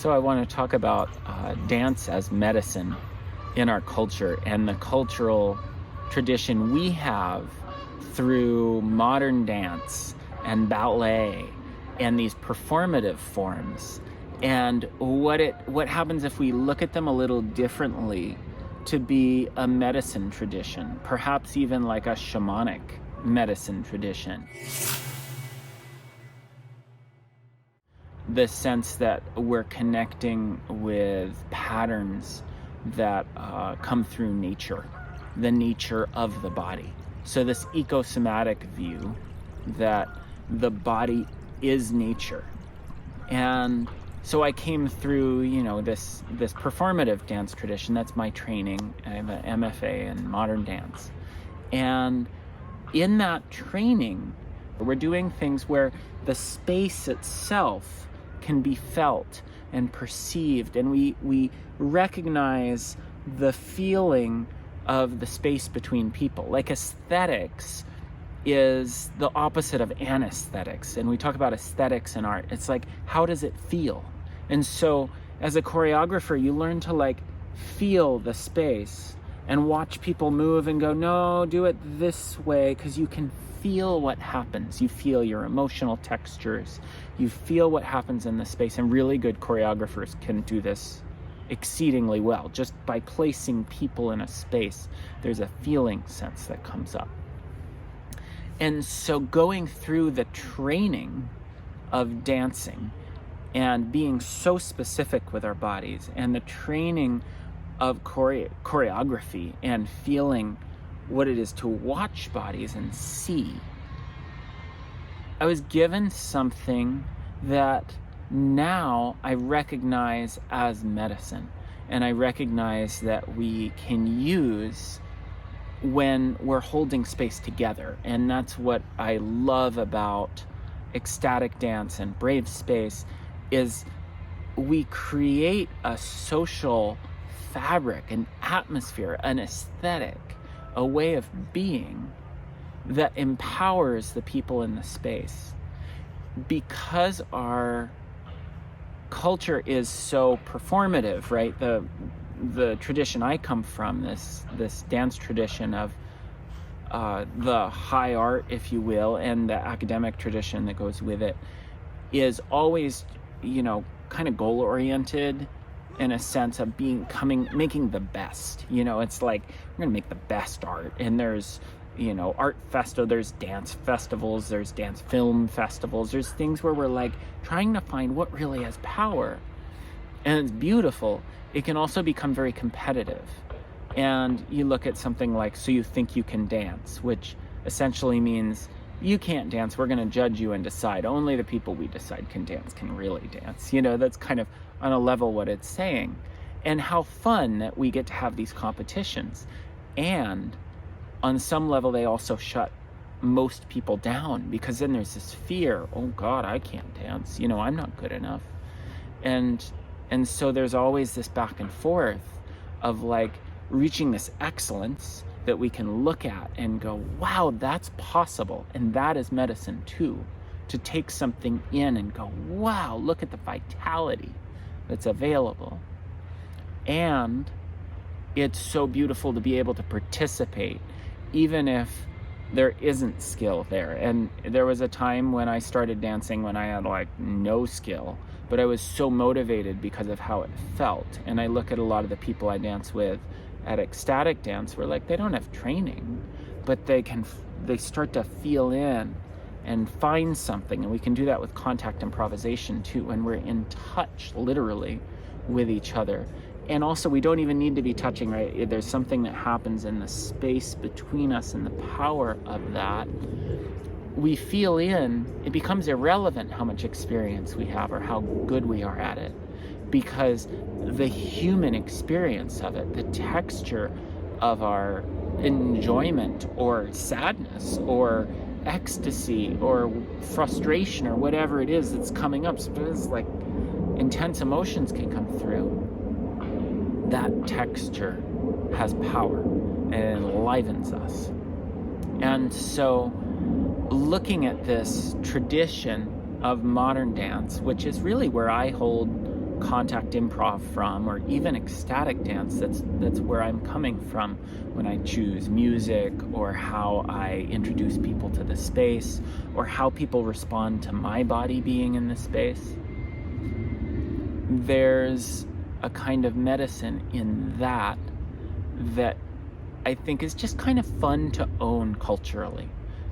So I want to talk about dance as medicine in our culture and the cultural tradition we have through modern dance and ballet and these performative forms, and what happens if we look at them a little differently to be a medicine tradition, perhaps even like a shamanic medicine tradition. The sense that we're connecting with patterns that come through nature, the nature of the body. So this eco-somatic view that the body is nature. And so I came through, this performative dance tradition. That's my training. I have an MFA in modern dance. And in that training, we're doing things where the space itself can be felt and perceived, and we recognize the feeling of the space between people. Like aesthetics is the opposite of anesthetics, and we talk about aesthetics in art. It's like, how does it feel? And so as a choreographer, you learn to feel the space and watch people move and go, no, do it this way, because you can feel what happens. You feel your emotional textures. You feel what happens in the space. And really good choreographers can do this exceedingly well. Just by placing people in a space, there's a feeling sense that comes up. And so going through the training of dancing and being so specific with our bodies, and the training of choreography and feeling what it is to watch bodies and see, I was given something that now I recognize as medicine, and I recognize that we can use when we're holding space together. And that's what I love about ecstatic dance and brave space, is we create a social fabric, an atmosphere, an aesthetic, a way of being that empowers the people in the space. Because our culture is so performative, right? The tradition I come from, this dance tradition of the high art, if you will, and the academic tradition that goes with it, is always, kind of goal oriented, in a sense of making the best. It's like, we're gonna make the best art, and there's art festival, there's dance festivals, there's dance film festivals, there's things where we're trying to find what really has power. And it's beautiful. It can also become very competitive. And you look at something like So You Think You Can Dance, which essentially means you can't dance, we're going to judge you and decide. Only the people we decide can dance can really dance. That's kind of on a level what it's saying. And how fun that we get to have these competitions. And on some level, they also shut most people down, because then there's this fear, oh God, I can't dance, I'm not good enough. And so there's always this back and forth of reaching this excellence that we can look at and go, wow, that's possible. And that is medicine too, to take something in and go, wow, look at the vitality that's available. And it's so beautiful to be able to participate, even if there isn't skill there. And there was a time when I started dancing when I had no skill, but I was so motivated because of how it felt. And I look at a lot of the people I dance with at ecstatic dance, where they don't have training, but they start to feel in and find something. And we can do that with contact improvisation too, when we're in touch literally with each other. And also, we don't even need to be touching, right? There's something that happens in the space between us, and the power of that. We feel in, it becomes irrelevant how much experience we have or how good we are at it, because the human experience of it, the texture of our enjoyment or sadness or ecstasy or frustration or whatever it is that's coming up, so it's intense emotions can come through. That texture has power and it enlivens us. And so looking at this tradition of modern dance, which is really where I hold contact improv from, or even ecstatic dance, that's where I'm coming from when I choose music, or how I introduce people to the space, or how people respond to my body being in the space. There's a kind of medicine in that I think is just kind of fun to own culturally,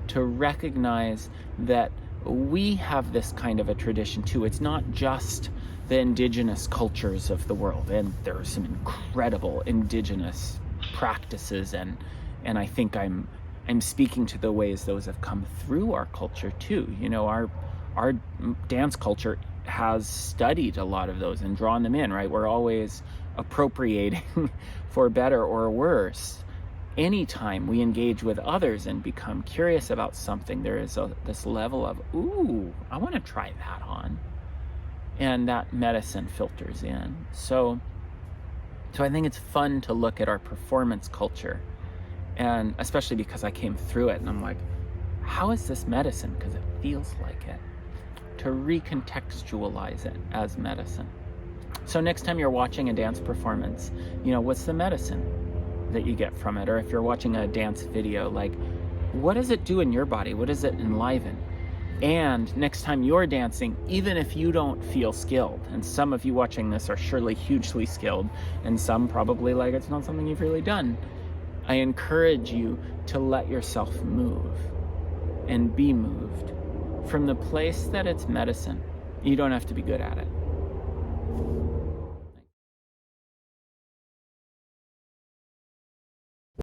to recognize that we have this kind of a tradition too. It's not just the indigenous cultures of the world, and there are some incredible indigenous practices, and I think I'm speaking to the ways those have come through our culture too. You know, our dance culture has studied a lot of those and drawn them in, right? We're always appropriating for better or worse. Anytime we engage with others and become curious about something, there is this level of, ooh, I want to try that on. And that medicine filters in. So I think it's fun to look at our performance culture, and especially because I came through it and I'm like, how is this medicine? Because it feels like it. To recontextualize it as medicine. So next time you're watching a dance performance, you know, what's the medicine that you get from it? Or if you're watching a dance video, like, what does it do in your body? What does it enliven? And next time you're dancing, even if you don't feel skilled, and some of you watching this are surely hugely skilled, and some probably like it's not something you've really done, I encourage you to let yourself move and be moved from the place that it's medicine. You don't have to be good at it.